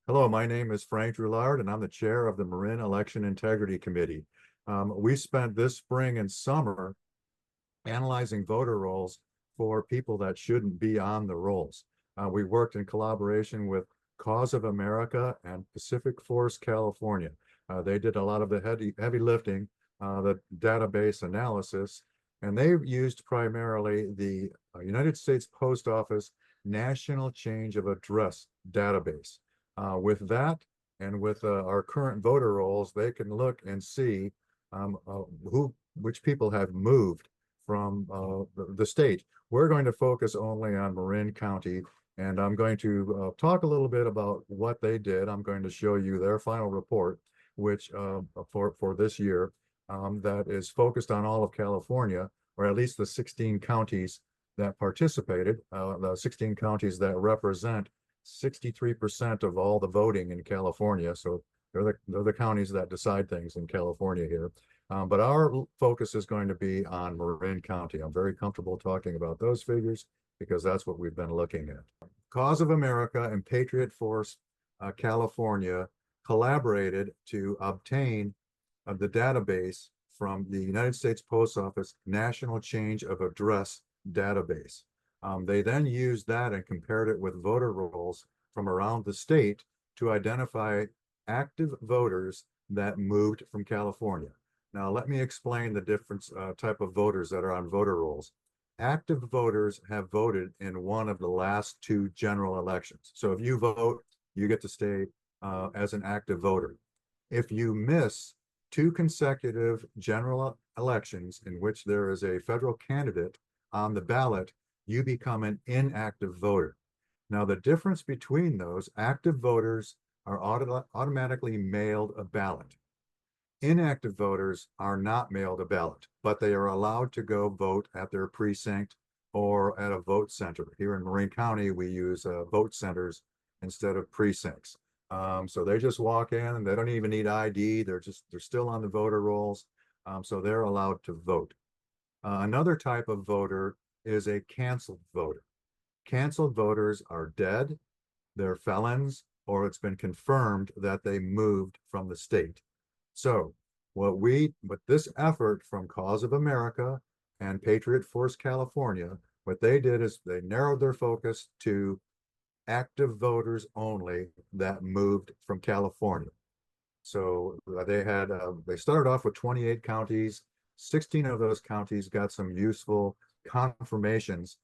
Hello, my name is Frank Drouillard, and I'm the chair of the Marin Election Integrity Committee. We spent this spring and summer analyzing voter rolls for people that shouldn't be on the rolls. We worked in collaboration with Cause of America and Pacific Force California. They did a lot of the heavy lifting, the database analysis, and they used primarily the United States Post Office National Change of Address database. With that and with our current voter rolls, they can look and see which people have moved from the state. We're going to focus only on Marin County, and I'm going to talk a little bit about what they did. I'm going to show you their final report, which for this year, that is focused on all of California, or at least the 16 counties that participated, the 16 counties that represent 63% of all the voting in California. So they're the counties that decide things in California here. But our focus is going to be on Marin County. I'm very comfortable talking about those figures because that's what we've been looking at. Cause of America and Patriot Force California collaborated to obtain the database from the United States Post Office National Change of Address database. They then used that and compared it with voter rolls from around the state to identify active voters that moved from California. Now, let me explain the different type of voters that are on voter rolls. Active voters have voted in one of the last two general elections. So if you vote, you get to stay as an active voter. If you miss two consecutive general elections in which there is a federal candidate on the ballot, you become an inactive voter. Now, the difference between those, active voters are automatically mailed a ballot. Inactive voters are not mailed a ballot, but they are allowed to go vote at their precinct or at a vote center. Here in Marin County, we use vote centers instead of precincts. So they just walk in and they don't even need ID. They're still on the voter rolls. So they're allowed to vote. Another type of voter is a canceled voter. Canceled voters are dead, they're felons, or it's been confirmed that they moved from the state. So with this effort from Cause of America and Patriot Force California, what they did is they narrowed their focus to active voters only that moved from California. So they started off with 28 counties. 16 of those counties got some useful confirmations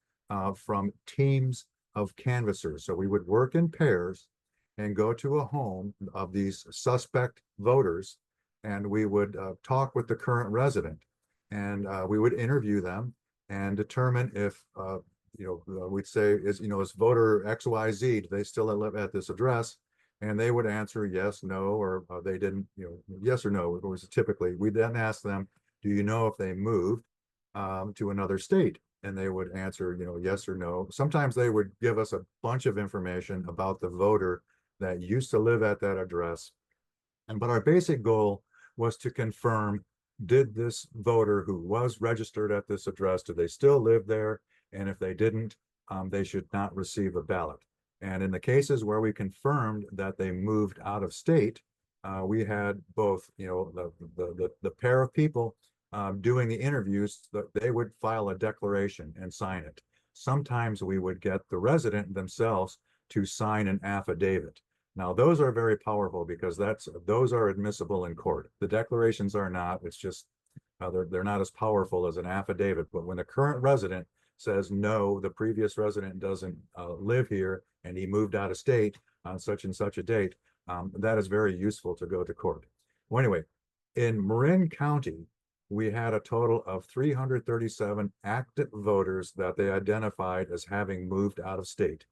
from teams of canvassers. So we would work in pairs and go to a home of these suspect voters, and we would talk with the current resident, and we would interview them and determine if we'd say, is voter XYZ, do they still live at this address? And they would answer yes, no, or they didn't, yes or no. It was typically, we then ask them, do you know if they moved to another state? And they would answer, yes or no. Sometimes they would give us a bunch of information about the voter that used to live at that address. But our basic goal was to confirm, did this voter who was registered at this address, do they still live there? And if they didn't, they should not receive a ballot. And in the cases where we confirmed that they moved out of state, we had both, the pair of people doing the interviews, they would file a declaration and sign it. Sometimes we would get the resident themselves to sign an affidavit. Now, those are very powerful because those are admissible in court. The declarations are not. It's just they're not as powerful as an affidavit. But when the current resident says, no, the previous resident doesn't live here and he moved out of state on such and such a date, that is very useful to go to court. Well, anyway, in Marin County, we had a total of 337 active voters that they identified as having moved out of state.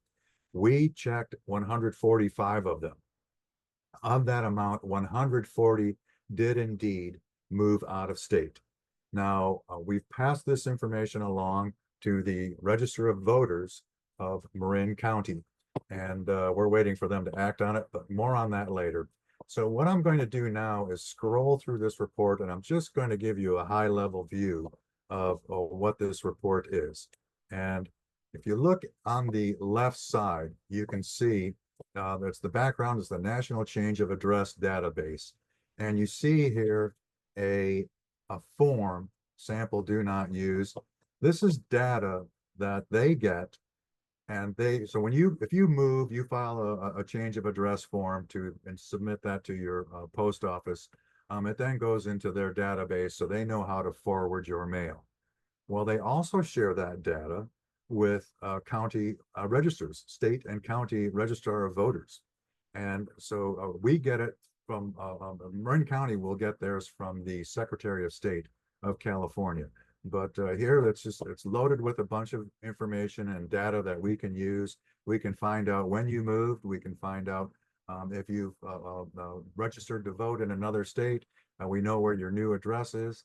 We checked 145 of them. Of that amount, 140 did indeed move out of state. Now, we've passed this information along to the Register of Voters of Marin County, and we're waiting for them to act on it, but more on that later. So what I'm going to do now is scroll through this report, and I'm just going to give you a high-level view of what this report is. And if you look on the left side, you can see That's the background is the National Change of Address Database. And you see here a, a form, sample do not use. This is data that they get. And so if you move, you file a change of address form and submit that to your post office. It then goes into their database so they know how to forward your mail. Well, they also share that data with county registers, state and county registrar of voters. And so we get it from Marin County will get theirs from the Secretary of State of California. But here it's loaded with a bunch of information and data that we can use. We can find out when you moved. We can find out if you've registered to vote in another state. We know where your new address is.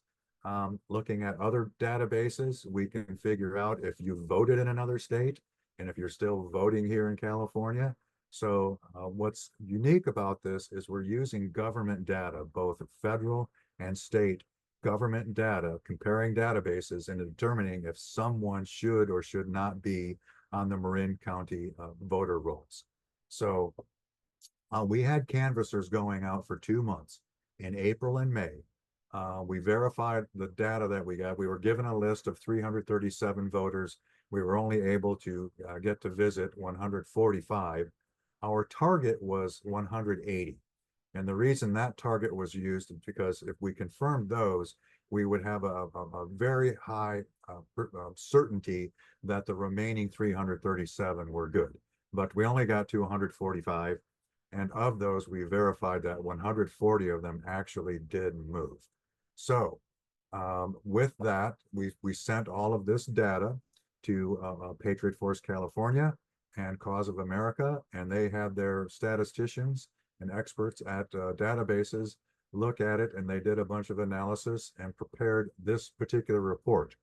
Looking at other databases, we can figure out if you voted in another state and if you're still voting here in California. So what's unique about this is we're using government data, both federal and state government data, comparing databases and determining if someone should or should not be on the Marin County voter rolls. So we had canvassers going out for 2 months in April and May. We verified the data that we got. We were given a list of 337 voters. We were only able to get to visit 145. Our target was 180. And the reason that target was used is because if we confirmed those, we would have a very high certainty that the remaining 337 were good. But we only got to 145. And of those, we verified that 140 of them actually did move. So with that, we sent all of this data to Patriot Force California and Cause of America, and they had their statisticians and experts at databases look at it, and they did a bunch of analysis and prepared this particular report.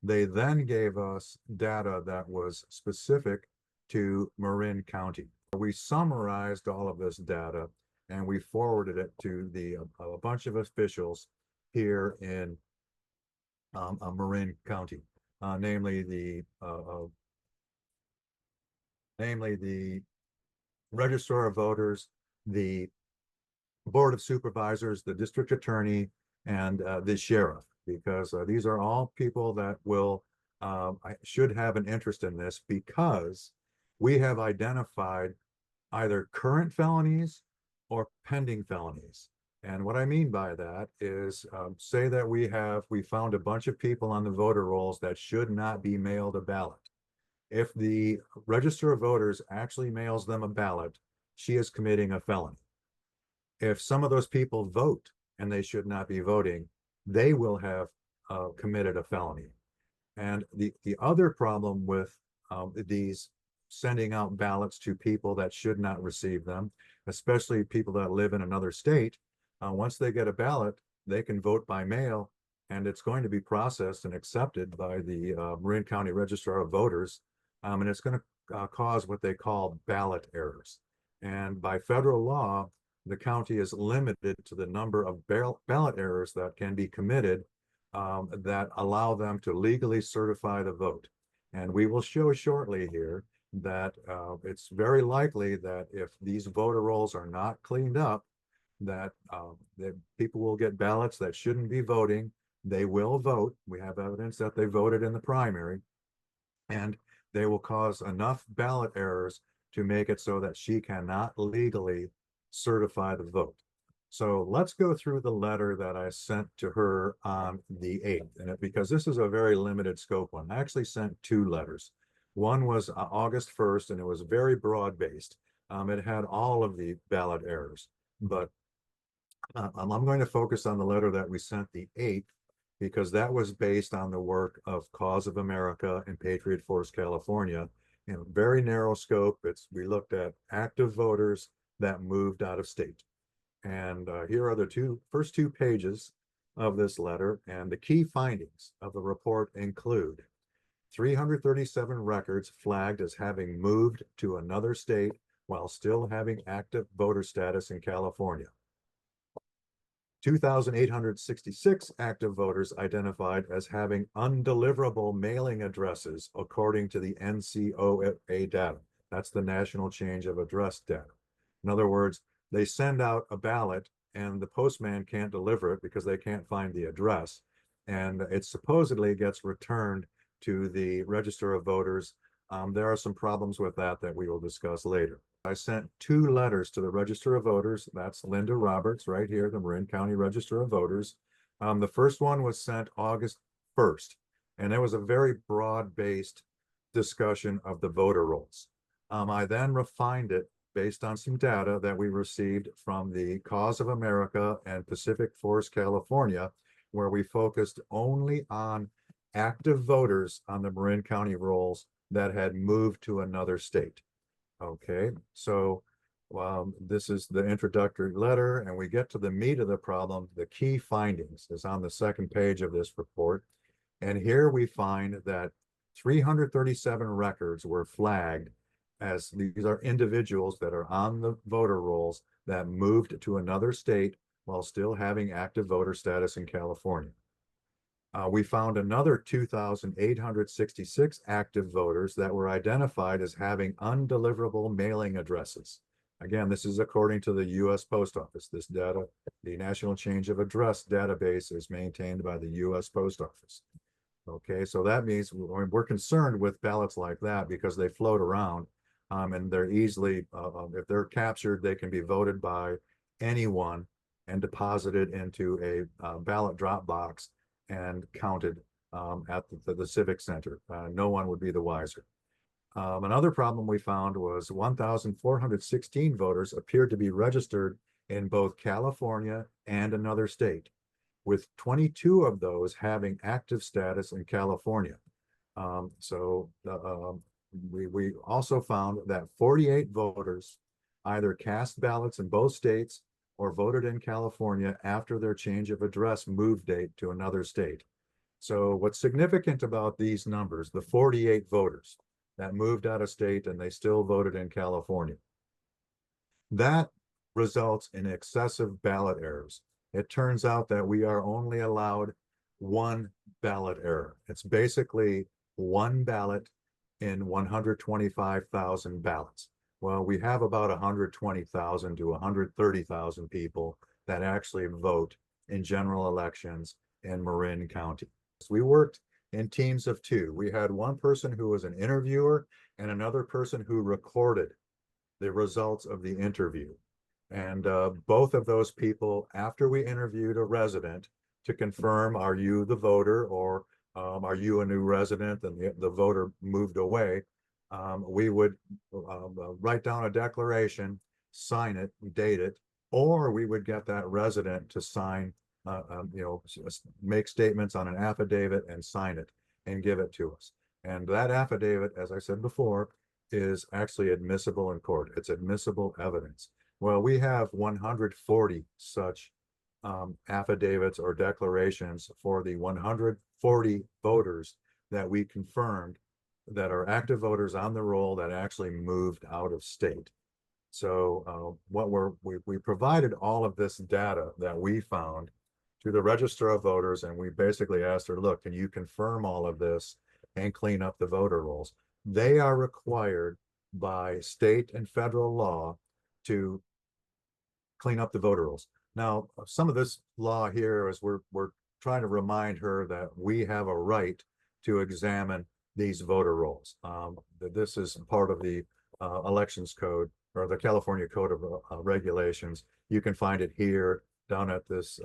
They then gave us data that was specific to Marin County. We summarized all of this data and we forwarded it to a bunch of officials here in Marin County, namely the Registrar of Voters, the Board of Supervisors, the District Attorney, and the Sheriff, because these are all people that should have an interest in this, because we have identified either current felonies or pending felonies. And what I mean by that is, say that we found a bunch of people on the voter rolls that should not be mailed a ballot. If the Register of Voters actually mails them a ballot, she is committing a felony. If some of those people vote and they should not be voting, they will have committed a felony. And the other problem with these sending out ballots to people that should not receive them, especially people that live in another state, once they get a ballot, they can vote by mail, and it's going to be processed and accepted by the Marin County Registrar of Voters, and it's going to cause what they call ballot errors. And by federal law, the county is limited to the number of ballot errors that can be committed that allow them to legally certify the vote. And we will show shortly here that it's very likely that if these voter rolls are not cleaned up, that people will get ballots that shouldn't be voting. They will vote. We have evidence that they voted in the primary, and they will cause enough ballot errors to make it so that she cannot legally certify the vote. So let's go through the letter that I sent to her on the 8th, and because this is a very limited scope one. I actually sent 2 letters. One was August 1st, and it was very broad-based. It had all of the ballot errors, but I'm going to focus on the letter that we sent the 8th, because that was based on the work of Cause of America and Patriot Force California in a very narrow scope. We looked at active voters that moved out of state. And here are the first two pages of this letter, and the key findings of the report include 337 records flagged as having moved to another state while still having active voter status in California. 2,866 active voters identified as having undeliverable mailing addresses according to the NCOA data. That's the national change of address data. In other words, they send out a ballot and the postman can't deliver it because they can't find the address. And it supposedly gets returned to the Register of Voters. There are some problems with that we will discuss later. I sent 2 letters to the Register of Voters. That's Lynda Roberts right here, the Marin County Register of Voters. The first one was sent August 1st, and it was a very broad-based discussion of the voter rolls. I then refined it based on some data that we received from the Cause of America and Pacific Force California, where we focused only on active voters on the Marin County rolls that had moved to another state. Okay, so this is the introductory letter, and we get to the meat of the problem. The key findings is on the second page of this report. And here we find that 337 records were flagged as these are individuals that are on the voter rolls that moved to another state while still having active voter status in California. We found another 2,866 active voters that were identified as having undeliverable mailing addresses. Again, this is according to the U.S. Post Office. This data, the National Change of Address database, is maintained by the U.S. Post Office. Okay, so that means we're concerned with ballots like that because they float around, and they're easily, if they're captured, they can be voted by anyone and deposited into a ballot drop box and counted at the Civic Center. No one would be the wiser. Another problem we found was 1,416 voters appeared to be registered in both California and another state, with 22 of those having active status in California. We also found that 48 voters either cast ballots in both states or voted in California after their change of address move date to another state. So what's significant about these numbers, the 48 voters that moved out of state and they still voted in California, that results in excessive ballot errors. It turns out that we are only allowed 1 ballot error. It's basically 1 ballot in 125,000 ballots. Well, we have about 120,000 to 130,000 people that actually vote in general elections in Marin County. We worked in teams of 2. We had one person who was an interviewer and another person who recorded the results of the interview. And both of those people, after we interviewed a resident to confirm, are you the voter, or are you a new resident and the voter moved away, we would write down a declaration, sign it, date it, or we would get that resident to sign, make statements on an affidavit and sign it and give it to us. And that affidavit, as I said before, is actually admissible in court. It's admissible evidence. Well, we have 140 such affidavits or declarations for the 140 voters that we confirmed that are active voters on the roll that actually moved out of state. So we provided all of this data that we found to the Register of Voters, and we basically asked her, look, can you confirm all of this and clean up the voter rolls? They are required by state and federal law to clean up the voter rolls. Now, some of this law here is we're trying to remind her that we have a right to examine these voter rolls. This is part of the elections code, or the California Code of Regulations. You can find it here down at this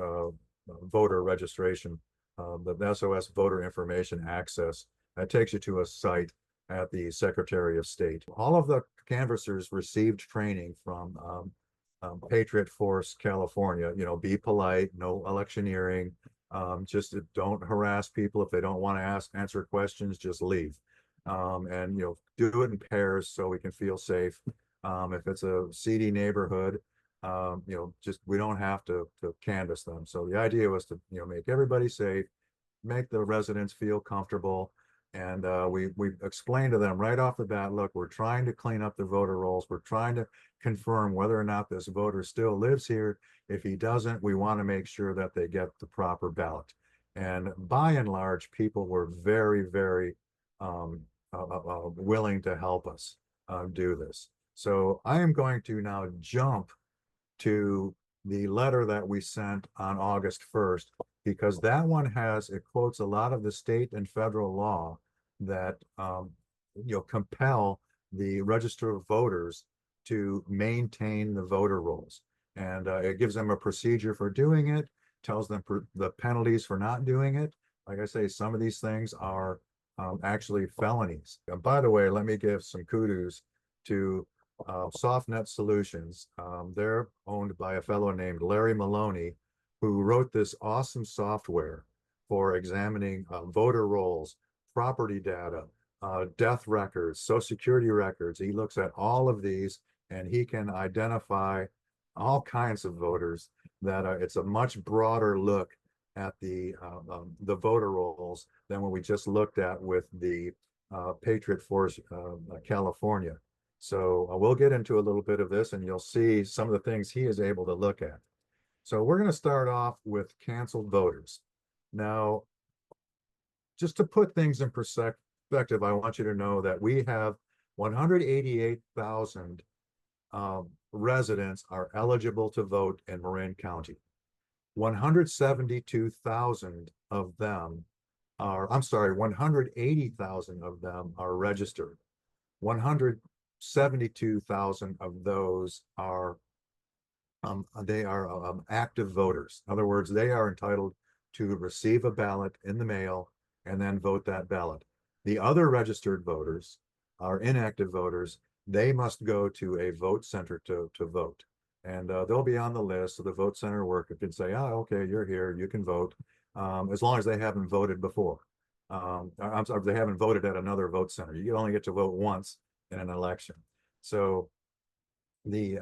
voter registration, the SOS Voter Information Access. That takes you to a site at the Secretary of State. All of the canvassers received training from Patriot Force California. Be polite, no electioneering, just don't harass people. If they don't want to answer questions, just leave. And do it in pairs so we can feel safe. If it's a seedy neighborhood, we don't have to canvass them. So the idea was to make everybody safe, make the residents feel comfortable. And we explained to them right off the bat, look, we're trying to clean up the voter rolls. We're trying to confirm whether or not this voter still lives here. If he doesn't, we want to make sure that they get the proper ballot. And by and large, people were very, very willing to help us. do this. So I am going to now jump to the letter that we sent on August 1st, because that one it quotes a lot of the state and federal law that compel the register of voters to maintain the voter rolls. And it gives them a procedure for doing it, tells them the penalties for not doing it. Like I say, some of these things are actually felonies. And by the way, let me give some kudos to SoftNet Solutions. They're owned by a fellow named Larry Maloney, who wrote this awesome software for examining voter rolls, property data, death records, social security records. He looks at all of these and he can identify all kinds of voters. That it's a much broader look at the voter rolls than what we just looked at with the Patriot Force California. So we'll get into a little bit of this and you'll see some of the things he is able to look at. So we're going to start off with canceled voters. Now, just to put things in perspective, I want you to know that we have 188,000 residents are eligible to vote in Marin County. 172,000 of them are, I'm sorry, 180,000 of them are registered. 172,000 of those are active voters. In other words, they are entitled to receive a ballot in the mail and then vote that ballot. The other registered voters are inactive voters. They must go to a vote center to vote. And they'll be on the list. So the vote center worker can say, oh, okay, you're here, you can vote, as long as they haven't voted before. I'm sorry, they haven't voted at another vote center. You only get to vote once in an election. So the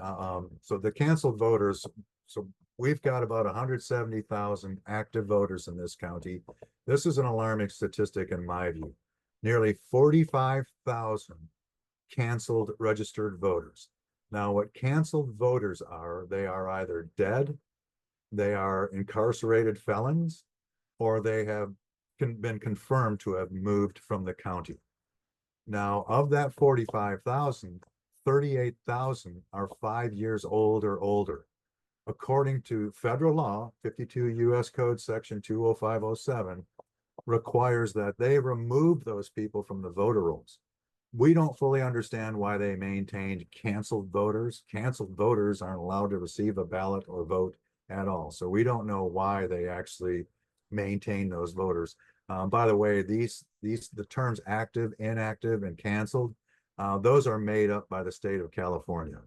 canceled voters, so we've got about 170,000 active voters in this county. This is an alarming statistic in my view. Nearly 45,000 canceled registered voters. Now, what canceled voters are, they are either dead, they are incarcerated felons, or they have been confirmed to have moved from the county. Now, of that 45,000, 38,000 are 5 years old or older. According to federal law, 52 U.S. Code Section 20507 requires that they remove those people from the voter rolls. We don't fully understand why they maintained canceled voters. Canceled voters aren't allowed to receive a ballot or vote at all. So we don't know why they actually maintain those voters. By the way, the terms active, inactive, and canceled, those are made up by the state of California.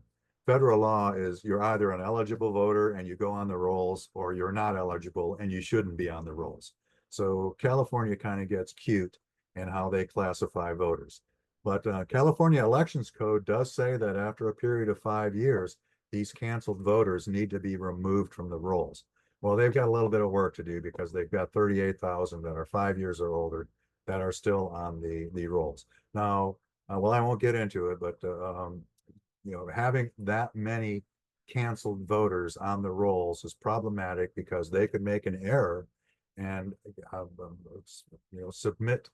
Federal law is you're either an eligible voter and you go on the rolls, or you're not eligible and you shouldn't be on the rolls. So California kind of gets cute in how they classify voters. But California Elections Code does say that after a period of 5 years, these canceled voters need to be removed from the rolls. Well, they've got a little bit of work to do because they've got 38,000 that are 5 years or older that are still on the rolls. Now, well, I won't get into it, but having that many canceled voters on the rolls is problematic because they could make an error and submit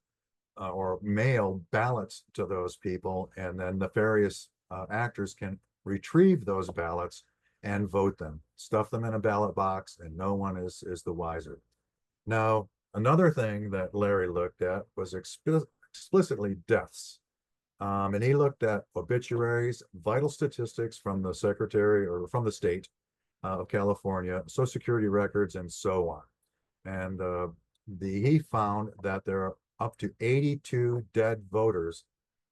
or mail ballots to those people, and then nefarious actors can retrieve those ballots and vote them, stuff them in a ballot box, and no one is the wiser. Now, another thing that Larry looked at was explicitly deaths. And he looked at obituaries, vital statistics from the secretary or from the state of California, social security records, and so on. And he found that there are up to 82 dead voters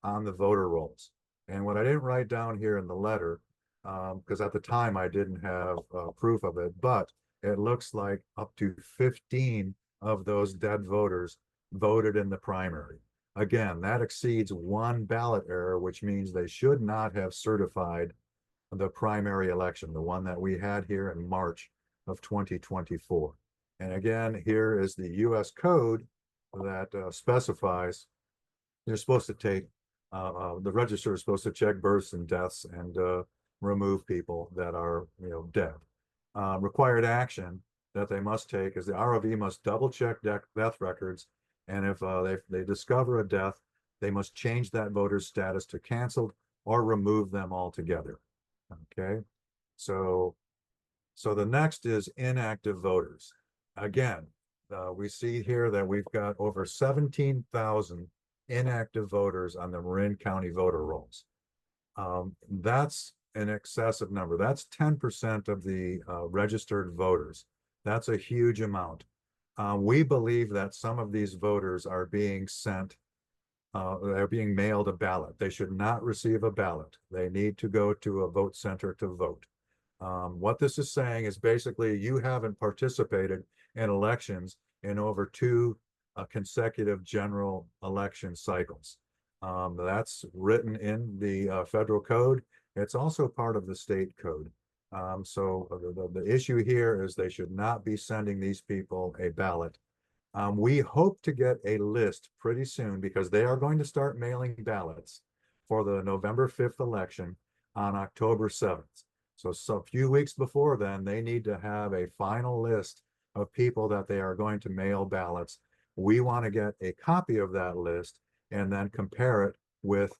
on the voter rolls. And what I didn't write down here in the letter, because at the time I didn't have proof of it, but it looks like up to 15 of those dead voters voted in the primary. Again, that exceeds one ballot error, which means they should not have certified the primary election, the one that we had here in March of 2024. And again, here is the U.S. code that specifies you're supposed to take, the register is supposed to check births and deaths and remove people that are dead. Required action that they must take is the ROV must double check death records, and if they discover a death, they must change that voter's status to canceled or remove them altogether. Okay, so the next is inactive voters. Again, we see here that we've got over 17,000 inactive voters on the Marin County voter rolls. That's an excessive number. That's 10% of the registered voters. That's a huge amount. We believe that some of these voters are being sent, they're being mailed a ballot. They should not receive a ballot. They need to go to a vote center to vote. What this is saying is basically you haven't participated in elections in over two consecutive general election cycles. That's written in the federal code. It's also part of the state code. So the issue here is they should not be sending these people a ballot. We hope to get a list pretty soon because they are going to start mailing ballots for the November 5th election on October 7th. So a few weeks before then, they need to have a final list of people that they are going to mail ballots. We want to get a copy of that list and then compare it with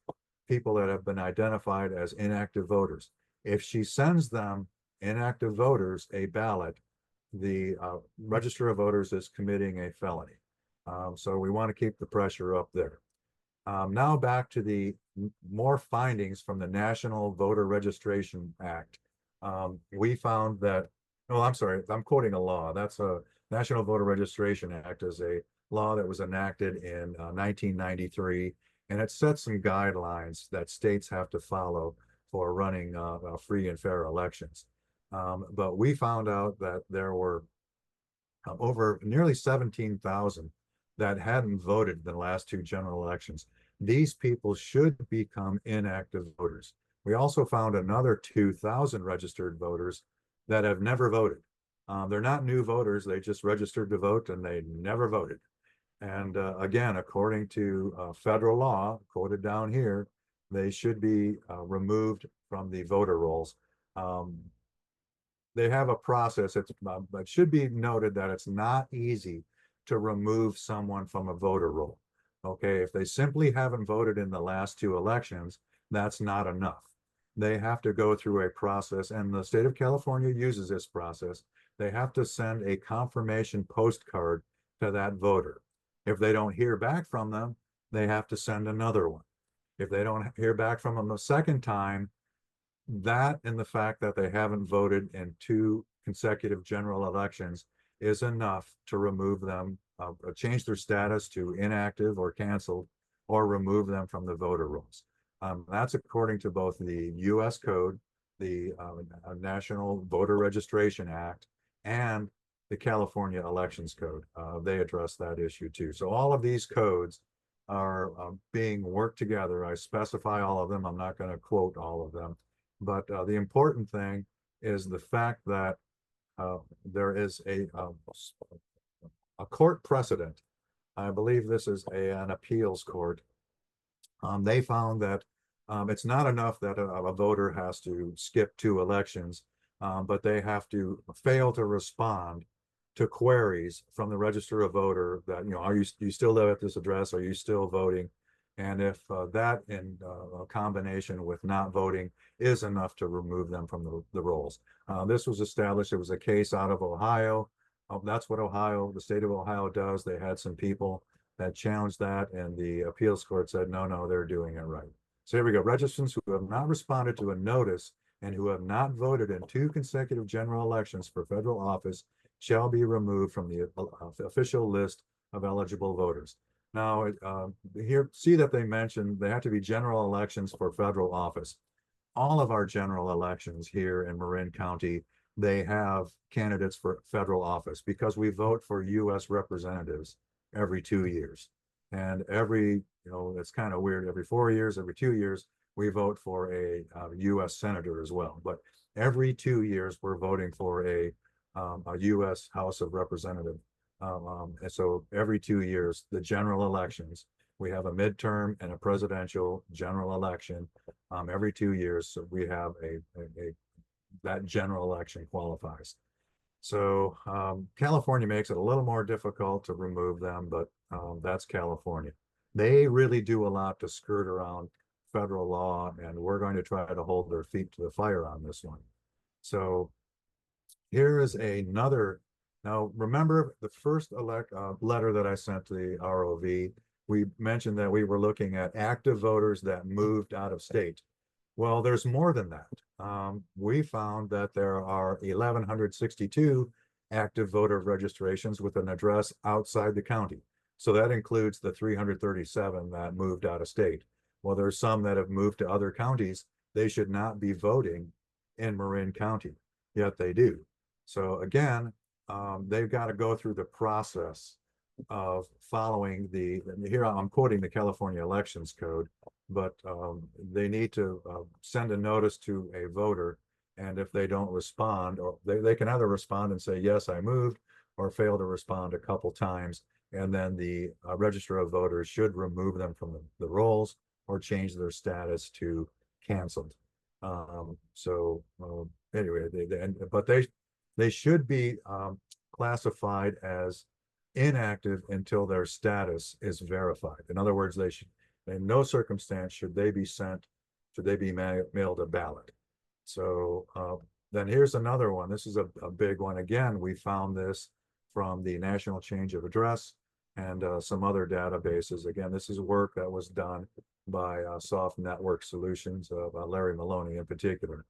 people that have been identified as inactive voters. If she sends them, inactive voters, a ballot, the Register of Voters is committing a felony. So we want to keep the pressure up there. Now back to the more findings from the National Voter Registration Act. We found that, oh, I'm sorry, I'm quoting a law. That's a National Voter Registration Act is a law that was enacted in 1993, and it sets some guidelines that states have to follow for running free and fair elections. But we found out that there were over nearly 17,000 that hadn't voted in the last two general elections. These people should become inactive voters. We also found another 2,000 registered voters that have never voted. They're not new voters. They just registered to vote and they never voted. And again, according to federal law, quoted down here, they should be removed from the voter rolls. They have a process. It should be noted that it's not easy to remove someone from a voter roll. Okay, if they simply haven't voted in the last two elections, that's not enough. They have to go through a process, and the state of California uses this process. They have to send a confirmation postcard to that voter. If they don't hear back from them, they have to send another one. If they don't hear back from them the second time, that and the fact that they haven't voted in two consecutive general elections is enough to remove them, change their status to inactive or canceled, or remove them from the voter rolls. That's according to both the U.S. Code, the National Voter Registration Act, and the California Elections Code. They address that issue too. So all of these codes are being worked together. I specify all of them. I'm not going to quote all of them. But the important thing is the fact that there is a court precedent. I believe this is an appeals court. They found that it's not enough that a voter has to skip two elections, but they have to fail to respond to queries from the Register of Voter that, do you still live at this address? Are you still voting? And if that in combination with not voting is enough to remove them from the rolls. This was established, it was a case out of Ohio. That's what the state of Ohio does. They had some people that challenged that, and the appeals court said, no, they're doing it right. So here we go. Registrants who have not responded to a notice and who have not voted in two consecutive general elections for federal office shall be removed from the official list of eligible voters. Now, here, see that they mentioned they have to be general elections for federal office. All of our general elections here in Marin County, they have candidates for federal office because we vote for U.S. representatives every 2 years. And it's kind of weird, every 4 years, every 2 years, we vote for a U.S. senator as well. But every 2 years, we're voting for a U.S. House of Representatives. And so every 2 years, the general elections, we have a midterm and a presidential general election. Every 2 years, so we have that general election qualifies. So California makes it a little more difficult to remove them, but that's California. They really do a lot to skirt around federal law, and we're going to try to hold their feet to the fire on this one. So here is another. Now, remember the first letter that I sent to the ROV, we mentioned that we were looking at active voters that moved out of state. Well, there's more than that. We found that there are 1,162 active voter registrations with an address outside the county. So that includes the 337 that moved out of state. Well, there's some that have moved to other counties. They should not be voting in Marin County, yet they do. So again, they've got to go through the process of following here I'm quoting the California Elections Code, but they need to send a notice to a voter, and if they don't respond, or they can either respond and say, yes, I moved, or fail to respond a couple times, and then the Register of Voters should remove them from the rolls or change their status to canceled. Anyway, but they should be classified as inactive until their status is verified. In other words, they should, in no circumstance should they be mailed a ballot. So then here's another one. This is a big one. Again, we found this from the National Change of Address and some other databases. Again, this is work that was done by Soft Network Solutions, by Larry Maloney in particular.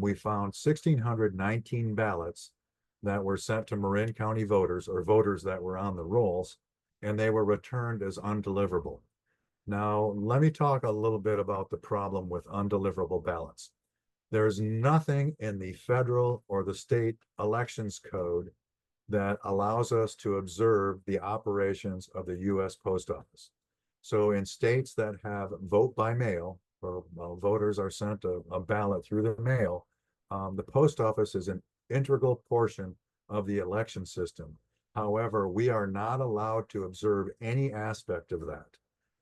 We found 1,619 ballots that were sent to Marin County voters, or voters that were on the rolls, and they were returned as undeliverable. Now, let me talk a little bit about the problem with undeliverable ballots. There's nothing in the federal or the state elections code that allows us to observe the operations of the U.S. Post Office. So in states that have vote by mail, or voters are sent a ballot through the mail, the post office is an integral portion of the election system. However, we are not allowed to observe any aspect of that.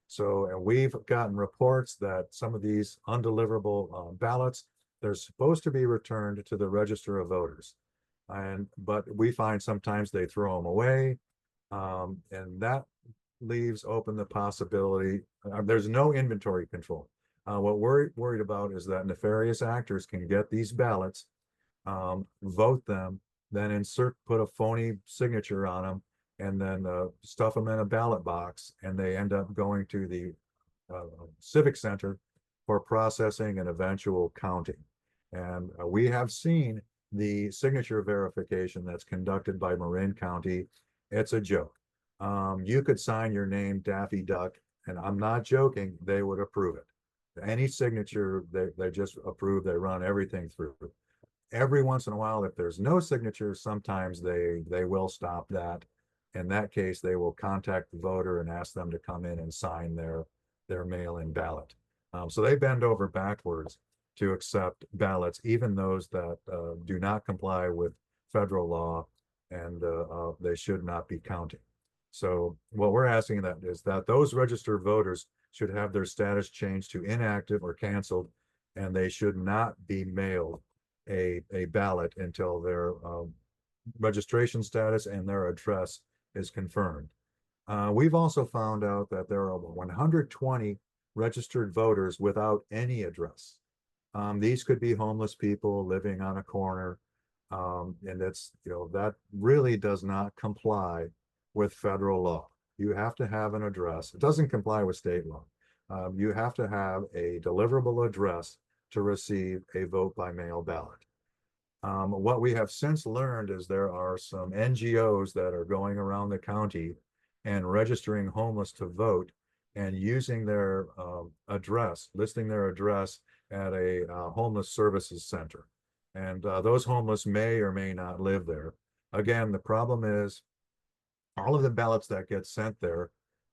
So, and we've gotten reports that some of these undeliverable ballots, they're supposed to be returned to the Register of Voters. But we find sometimes they throw them away, and that leaves open the possibility, there's no inventory control. What we're worried about is that nefarious actors can get these ballots, vote them, then put a phony signature on them, and then stuff them in a ballot box, and they end up going to the Civic Center for processing and eventual counting. And we have seen the signature verification that's conducted by Marin County. It's a joke. You could sign your name Daffy Duck, and I'm not joking, they would approve it. Any signature, they just approve, they run everything through. Every once in a while, if there's no signature, sometimes they will stop that. In that case, they will contact the voter and ask them to come in and sign their mail-in ballot. So they bend over backwards to accept ballots, even those that do not comply with federal law, and they should not be counting. So what we're asking that is that those registered voters should have their status changed to inactive or canceled, and they should not be mailed a ballot until their registration status and their address is confirmed. We've also found out that there are 120 registered voters without any address. These could be homeless people living on a corner, and that's, that really does not comply with federal law. You have to have an address. It doesn't comply with state law. You have to have a deliverable address to receive a vote by mail ballot. What we have since learned is there are some NGOs that are going around the county and registering homeless to vote and using their address, listing their address at a homeless services center. And those homeless may or may not live there. Again, the problem is all of the ballots that get sent there,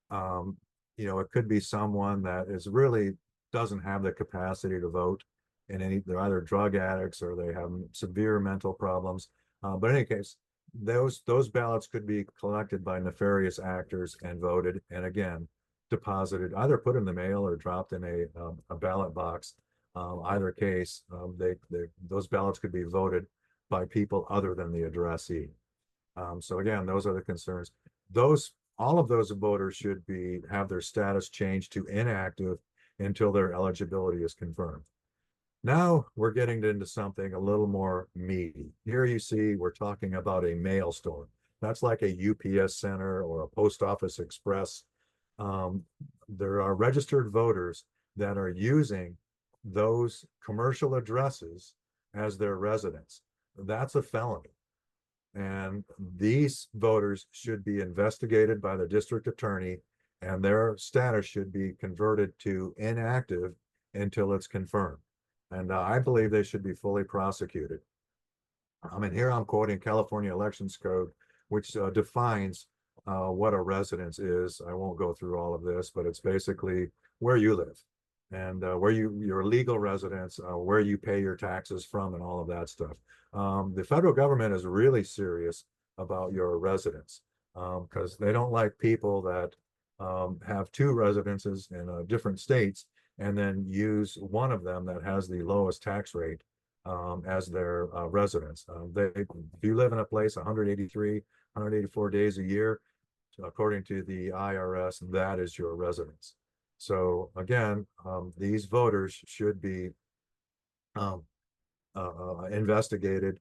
it could be someone that is really doesn't have the capacity to vote, and they're either drug addicts or they have severe mental problems. But in any case, those ballots could be collected by nefarious actors and voted, and again, deposited, either put in the mail or dropped in a ballot box. Either case, those ballots could be voted by people other than the addressee. So again, those are the concerns. All of those voters should have their status changed to inactive until their eligibility is confirmed. Now we're getting into something a little more meaty. Here you see we're talking about a mail store. That's like a UPS center or a post office express. There are registered voters that are using those commercial addresses as their residence. That's a felony. And these voters should be investigated by the district attorney, and their status should be converted to inactive until it's confirmed. And I believe they should be fully prosecuted. I mean, here I'm quoting California Elections Code, which defines what a residence is. I won't go through all of this, but it's basically where you live and where your legal residence, where you pay your taxes from, and all of that stuff. The federal government is really serious about your residence because they don't like people that have two residences in different states and then use one of them that has the lowest tax rate as their residence. If you live in a place 183, 184 days a year, according to the IRS, that is your residence. So again, these voters should be investigated.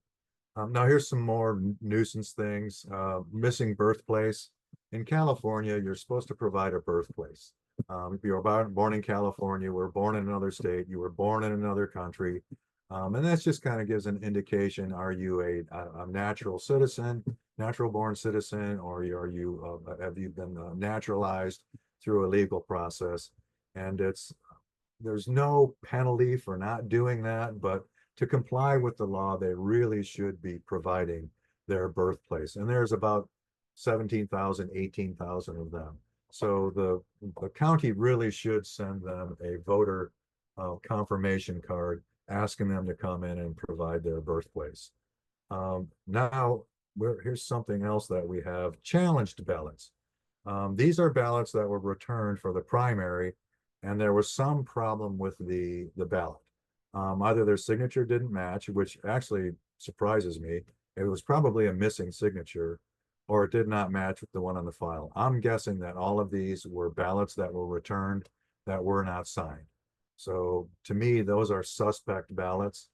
Now here's some more nuisance things. Missing birthplace. In California, you're supposed to provide a birthplace. If you were born in California, were born in another state, you were born in another country, and that just kind of gives an indication: are you a natural citizen, natural born citizen, or have you been naturalized through a legal process? And there's no penalty for not doing that, but to comply with the law, they really should be providing their birthplace. And there's about 17,000, 18,000 of them. So the county really should send them a voter confirmation card asking them to come in and provide their birthplace. Now, here's something else that we have: challenged ballots. These are ballots that were returned for the primary, and there was some problem with the ballot. Either their signature didn't match, which actually surprises me. It was probably a missing signature, or it did not match with the one on the file. I'm guessing that all of these were ballots that were returned that were not signed. So to me, those are suspect ballots.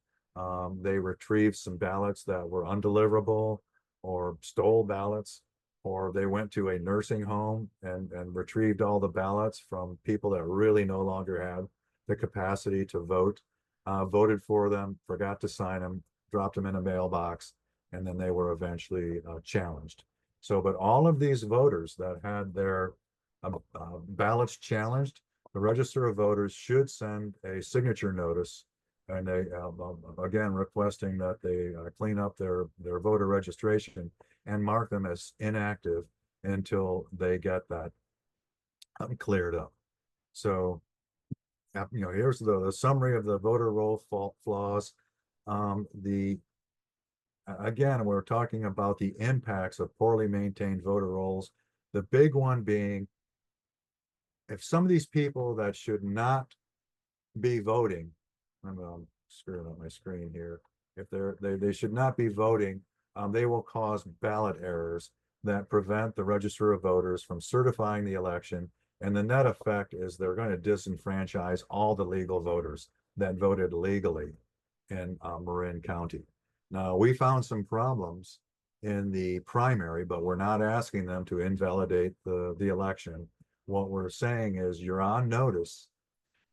They retrieved some ballots that were undeliverable or stole ballots, or they went to a nursing home and retrieved all the ballots from people that really no longer had the capacity to vote, voted for them, forgot to sign them, dropped them in a mailbox, and then they were eventually challenged. So, but all of these voters that had their ballots challenged, the Register of Voters should send a signature notice, and they again requesting that they clean up their voter registration and mark them as inactive until they get that cleared up. So, here's the summary of the voter roll flaws. Again, we're talking about the impacts of poorly maintained voter rolls. The big one being, if some of these people that should not be voting, I'm screwing up my screen here. If they should not be voting, they will cause ballot errors that prevent the Register of Voters from certifying the election. And the net effect is they're going to disenfranchise all the legal voters that voted legally in Marin County. Now, we found some problems in the primary, but we're not asking them to invalidate the election. What we're saying is you're on notice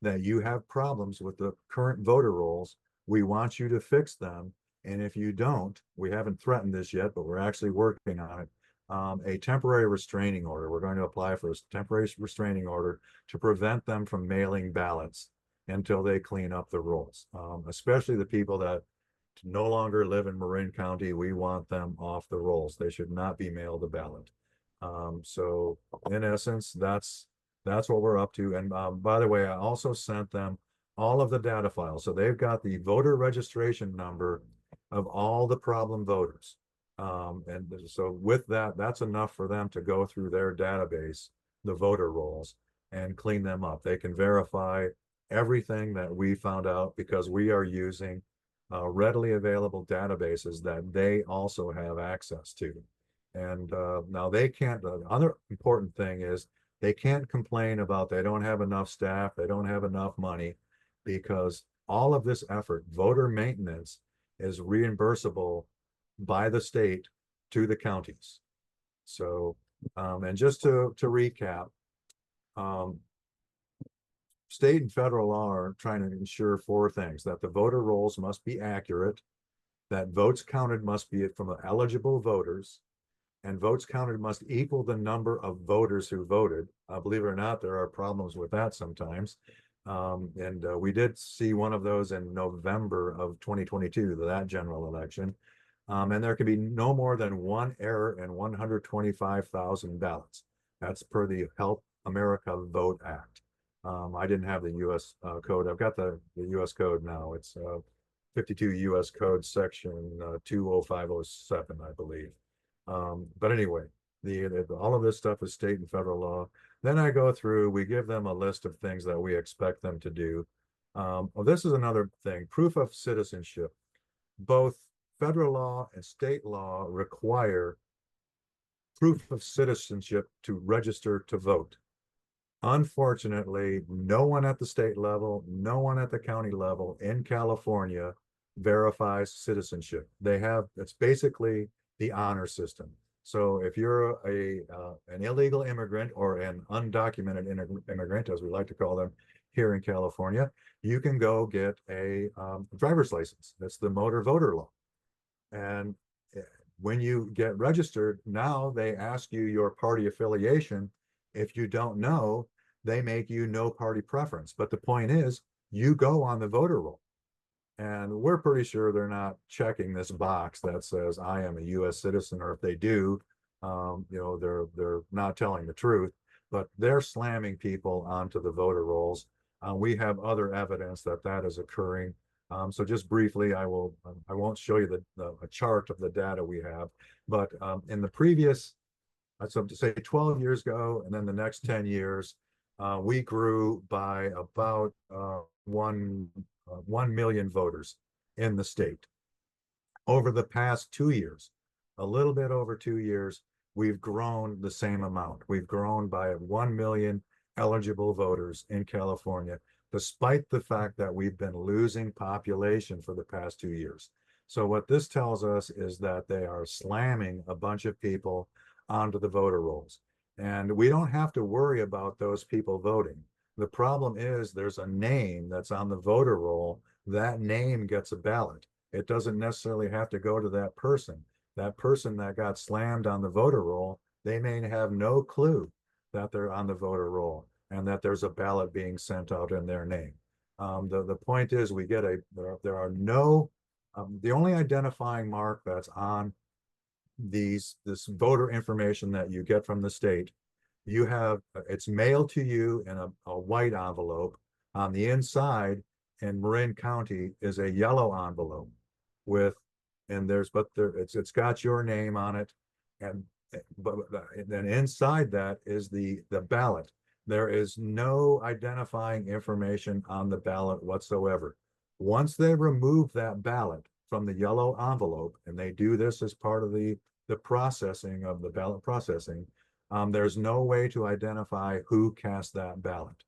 that you have problems with the current voter rolls. We want you to fix them. And if you don't, we haven't threatened this yet, but we're actually working on it. A temporary restraining order. We're going to apply for a temporary restraining order to prevent them from mailing ballots until they clean up the rolls, especially the people that no longer live in Marin County. We want them off the rolls. They should not be mailed a ballot. So in essence, that's what we're up to. And by the way, I also sent them all of the data files. So they've got the voter registration number of all the problem voters. And so with that, that's enough for them to go through their database, the voter rolls, and clean them up. They can verify everything that we found out because we are using readily available databases that they also have access to. And now they can't, the other important thing is They can't complain about they don't have enough staff, they don't have enough money, because all of this effort, voter maintenance, is reimbursable by the state to the counties. So, and just to recap, um, state and federal law are trying to ensure four things: that the voter rolls must be accurate, that votes counted must be from eligible voters, and votes counted must equal the number of voters who voted. Believe it or not, there are problems with that sometimes. And we did see one of those in November of 2022, that general election. And there can be no more than one error in 125,000 ballots. That's per the Help America Vote Act. I didn't have the US code. I've got the US code now. It's 52 US code section 20507, I believe. But anyway, all of this stuff is state and federal law. Then I go through, we give them a list of things that we expect them to do. Well, this is another thing: proof of citizenship. Both federal law and state law require proof of citizenship to register to vote. Unfortunately, no one at the state level, no one at the county level in California verifies citizenship. It's basically the honor system. So if you're an illegal immigrant, or an undocumented immigrant, as we like to call them here in California, you can go get a driver's license. That's the motor voter law. And when you get registered, now they ask you your party affiliation. If you don't know, they make you no party preference. But the point is, you go on the voter roll. And we're pretty sure they're not checking this box that says I am a US citizen, or if they do, they're not telling the truth, but they're slamming people onto the voter rolls. We have other evidence that that is occurring. So just briefly, I won't show you a chart of the data we have, but in the previous, so to say 12 years ago, and then the next 10 years, we grew by about 1 million voters in the state. Over the past 2 years, a little bit over 2 years, we've grown the same amount. We've grown by 1 million eligible voters in California, despite the fact that we've been losing population for the past 2 years. So what this tells us is that they are slamming a bunch of people onto the voter rolls. And we don't have to worry about those people voting. The problem is there's a name that's on the voter roll. That name gets a ballot. It doesn't necessarily have to go to that person. That person that got slammed on the voter roll, they may have no clue that they're on the voter roll and that there's a ballot being sent out in their name. The point is, there are no, the only identifying mark that's on this voter information that you get from the state, it's mailed to you in a white envelope. On the inside in Marin County is a yellow envelope it's got your name on it, and then inside that is the ballot. There is no identifying information on the ballot whatsoever. Once they remove that ballot from the yellow envelope, and they do this as part of the processing of the ballot processing, there's no way to identify who cast that ballot.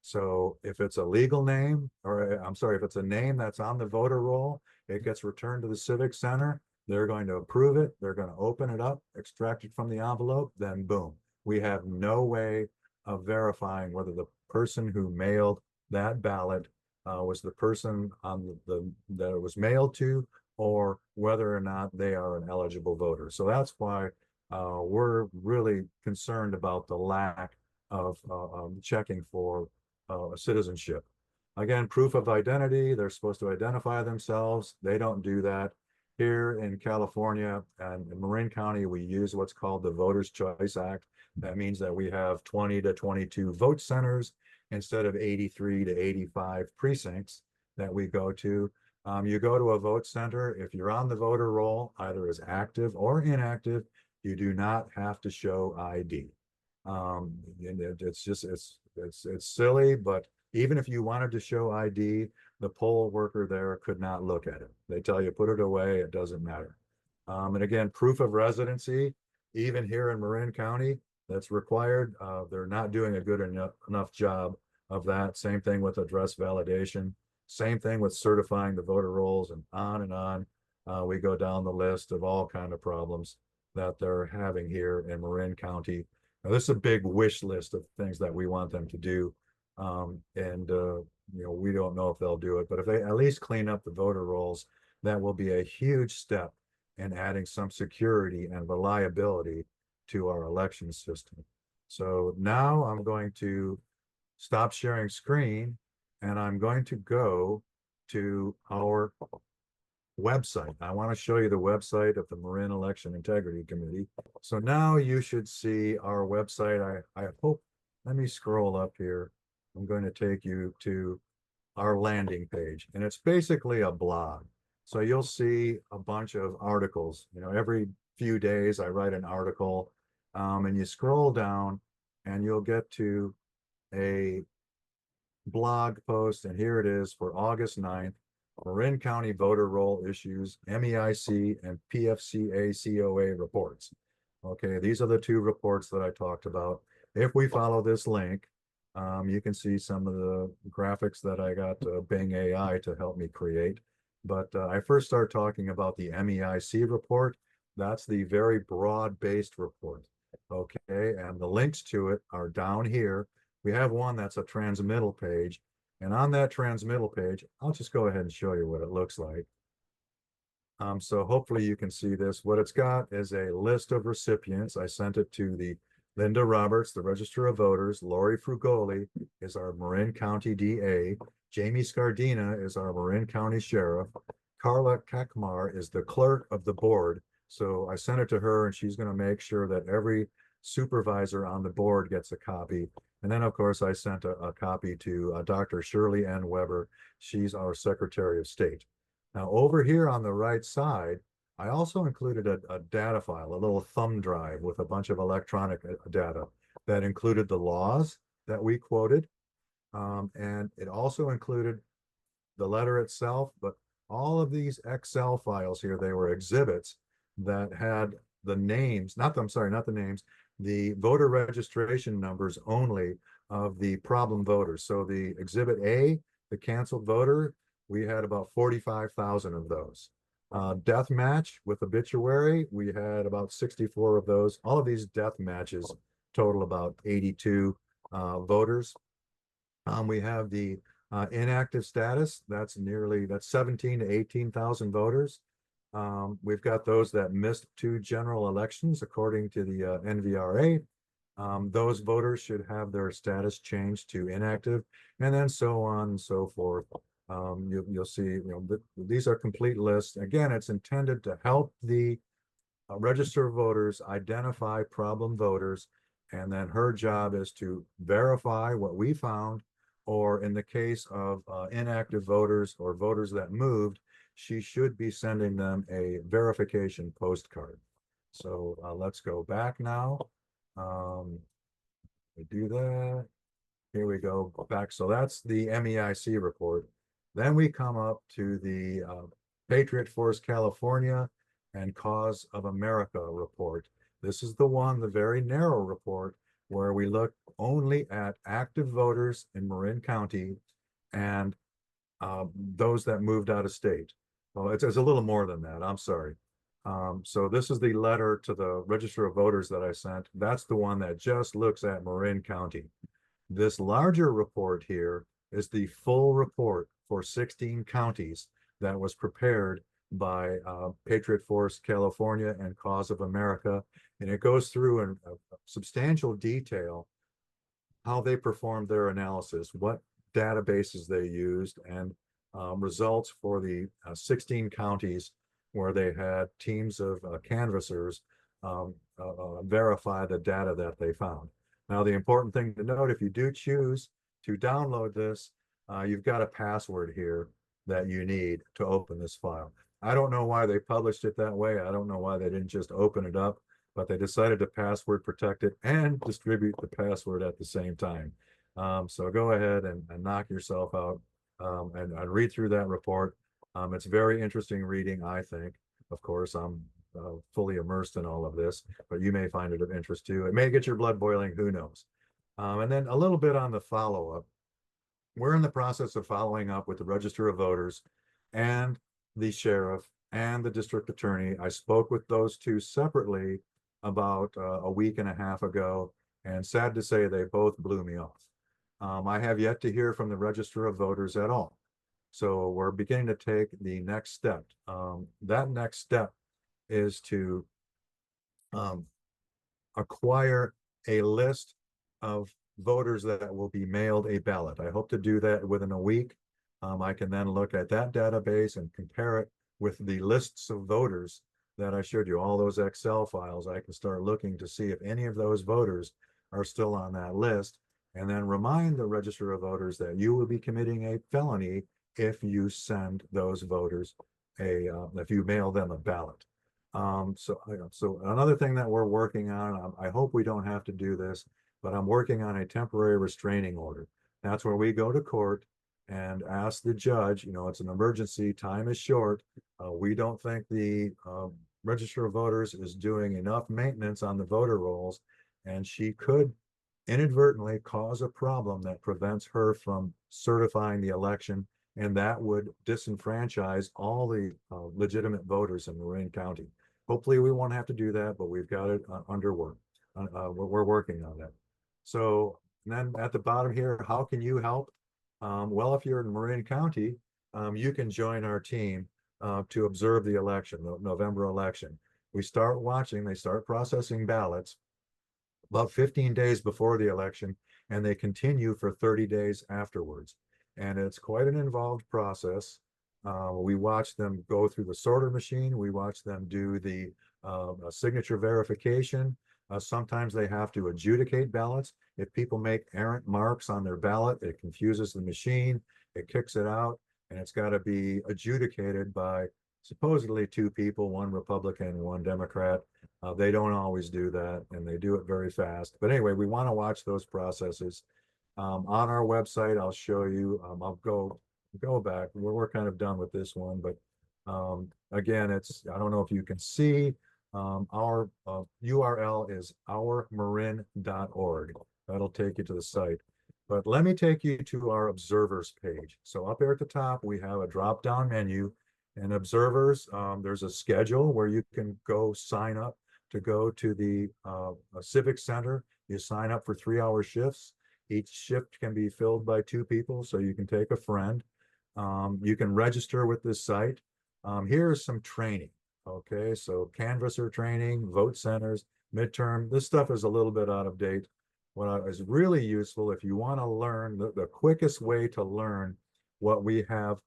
So if it's a legal name, or I'm sorry, if it's a name that's on the voter roll, it gets returned to the Civic Center. They're going to approve it. They're going to open it up, extract it from the envelope, then boom. We have no way of verifying whether the person who mailed that ballot was the person on that it was mailed to, or whether or not they are an eligible voter. So that's why we're really concerned about the lack of checking for citizenship. Again, proof of identity, they're supposed to identify themselves. They don't do that. Here in California and in Marin County, we use what's called the Voters' Choice Act. That means that we have 20 to 22 vote centers instead of 83 to 85 precincts that we go to. You go to a vote center, if you're on the voter roll, either as active or inactive, you do not have to show ID. It's silly, but even if you wanted to show ID, the poll worker there could not look at it. They tell you, put it away, it doesn't matter. And again, proof of residency, even here in Marin County, that's required. They're not doing a good enough job of that. Same thing with address validation. Same thing with certifying the voter rolls, and on and on. We go down the list of all kind of problems that they're having here in Marin County. Now, this is a big wish list of things that we want them to do. And we don't know if they'll do it, but if they at least clean up the voter rolls, that will be a huge step in adding some security and reliability to our election system. So now I'm going to stop sharing screen, and I'm going to go to our website. I want to show you the website of the Marin Election Integrity Committee. So now you should see our website. I hope, let me scroll up here. I'm going to take you to our landing page, and it's basically a blog. So you'll see a bunch of articles. Every few days I write an article, and you scroll down and you'll get to a blog post, and here it is for August 9th. Marin County voter roll issues, MEIC and PFCA COA reports. Okay, these are the two reports that I talked about. If we follow this link, you can see some of the graphics that I got Bing AI to help me create. But I first start talking about the MEIC report. That's the very broad-based report. Okay, and the links to it are down here. We have one that's a transmittal page. And on that transmittal page, I'll just go ahead and show you what it looks like. So hopefully you can see this. What it's got is a list of recipients. I sent it to the Lynda Roberts, the Register of Voters. Lori Frugoli is our Marin County DA. Jamie Scardina is our Marin County Sheriff. Carla Kakmar is the clerk of the board. So I sent it to her, and she's going to make sure that every supervisor on the board gets a copy. And then, of course, I sent a copy to Dr. Shirley N. Weber. She's our Secretary of State. Now, over here on the right side, I also included a data file, a little thumb drive with a bunch of electronic data that included the laws that we quoted. And it also included the letter itself, but all of these Excel files here, they were exhibits that had the names, not the names, the voter registration numbers only of the problem voters. So the exhibit A, the canceled voter, we had about 45,000 of those. Death match with obituary, we had about 64 of those. All of these death matches total about 82 voters. We have the inactive status, that's 17 to 18,000 voters. We've got those that missed 2 general elections according to the NVRA. Those voters should have their status changed to inactive, and then so on and so forth. You'll see, these are complete lists. Again, it's intended to help the register of voters identify problem voters, and then her job is to verify what we found, or in the case of inactive voters or voters that moved, she should be sending them a verification postcard. So let's go back now. We do that. Here we go back. So that's the MEIC report. Then we come up to the Patriot Force California and Cause of America report. This is the one, the very narrow report, where we look only at active voters in Marin County and those that moved out of state. Well, it's a little more than that. I'm sorry. So this is the letter to the Register of Voters that I sent. That's the one that just looks at Marin County. This larger report here is the full report for 16 counties that was prepared by Patriot Force California and Cause of America. And it goes through in substantial detail how they performed their analysis, what databases they used, and results for the 16 counties where they had teams of canvassers verify the data that they found. Now, the important thing to note, if you do choose to download this, you've got a password here that you need to open this file. I don't know why they published it that way. I don't know why they didn't just open it up, but they decided to password protect it and distribute the password at the same time. So go ahead and knock yourself out and read through that report. It's very interesting reading, I think. Of course, I'm fully immersed in all of this, but you may find it of interest too. It may get your blood boiling, who knows? And then a little bit on the follow-up. We're in the process of following up with the Register of Voters and the sheriff and the district attorney. I spoke with those two separately about a week and a half ago, and sad to say, they both blew me off. I have yet to hear from the Register of Voters at all. So we're beginning to take the next step. That next step is to acquire a list of voters that will be mailed a ballot. I hope to do that within a week. I can then look at that database and compare it with the lists of voters that I showed you, all those Excel files. I can start looking to see if any of those voters are still on that list, and then remind the Register of Voters that you will be committing a felony if you send those voters if you mail them a ballot. So another thing that we're working on, I hope we don't have to do this, but I'm working on a temporary restraining order. That's where we go to court and ask the judge, it's an emergency, time is short. We don't think the Register of Voters is doing enough maintenance on the voter rolls, and she could inadvertently cause a problem that prevents her from certifying the election, and that would disenfranchise all the legitimate voters in Marin County. Hopefully we won't have to do that, but we've got it under work. We're working on that. So then at the bottom here, how can you help? Well, if you're in Marin County, you can join our team to observe the election, the November election. We start watching, they start processing ballots about 15 days before the election, and they continue for 30 days afterwards. And it's quite an involved process. We watch them go through the sorter machine. We watch them do the signature verification. Sometimes they have to adjudicate ballots. If people make errant marks on their ballot, it confuses the machine, it kicks it out, and it's got to be adjudicated by supposedly two people, one Republican, one Democrat. They don't always do that, and they do it very fast. But anyway, we want to watch those processes. On our website, I'll show you, I'll go back. We're kind of done with this one, but again, I don't know if you can see, our URL is ourmarin.org. That'll take you to the site. But let me take you to our observers page. So up there at the top, we have a drop-down menu, and observers, there's a schedule where you can go sign up to go to the Civic Center. You sign up for 3-hour shifts. Each shift can be filled by 2 people, so you can take a friend. You can register with this site. Here's some training. Okay, so canvasser training, vote centers, midterm. This stuff is a little bit out of date. What is really useful if you want to learn, the quickest way to learn what we have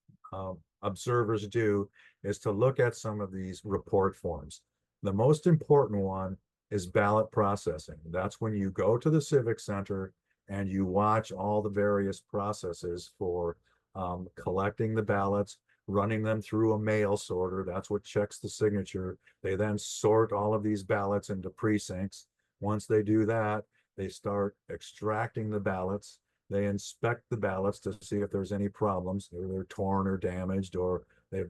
observers do is to look at some of these report forms. The most important one is ballot processing. That's when you go to the Civic Center and you watch all the various processes for collecting the ballots, running them through a mail sorter. That's what checks the signature. They then sort all of these ballots into precincts. Once they do that, they start extracting the ballots. They inspect the ballots to see if there's any problems. They're torn or damaged, or a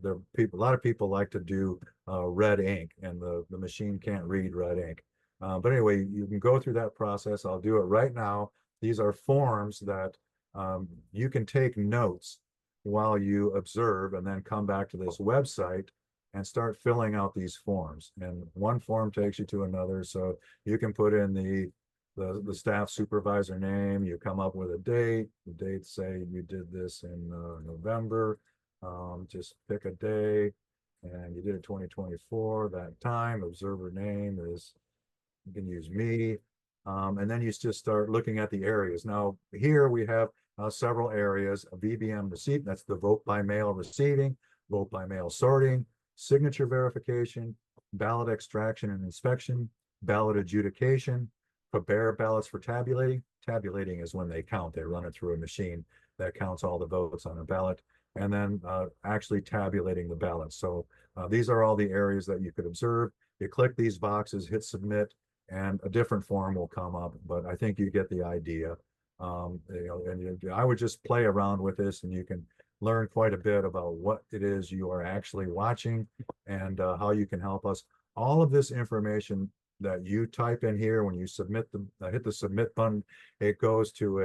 lot of people like to do red ink, and the machine can't read red ink. But anyway, you can go through that process. I'll do it right now. These are forms that you can take notes while you observe, and then come back to this website and start filling out these forms. And one form takes you to another. So you can put in the staff supervisor name, you come up with a date, the date say you did this in November, just pick a day, and you did it 2024, that time, observer name is, you can use me, and then you just start looking at the areas. Now here we have several areas, a VBM receipt, that's the vote by mail receiving, vote by mail sorting, signature verification, ballot extraction and inspection, ballot adjudication, prepare ballots for tabulating. Tabulating is when they count, they run it through a machine that counts all the votes on a ballot, and then actually tabulating the ballots. So these are all the areas that you could observe. You click these boxes, hit submit, and a different form will come up, but I think you get the idea. I would just play around with this, and you can learn quite a bit about what it is you are actually watching and how you can help us. all of this information that you type in here when you submit hit the submit button, it goes to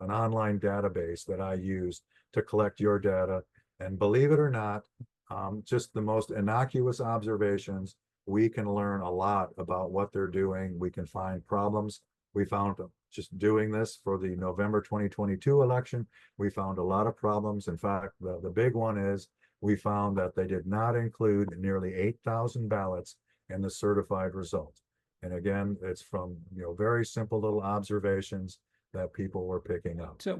an online database that I use to collect your data. And believe it or not, just the most innocuous observations, we can learn a lot about what they're doing. We can find problems. We found just doing this for the November 2022 election, we found a lot of problems. In fact, the big one is we found that they did not include nearly 8,000 ballots in the certified result. And again, it's from very simple little observations that people were picking up. So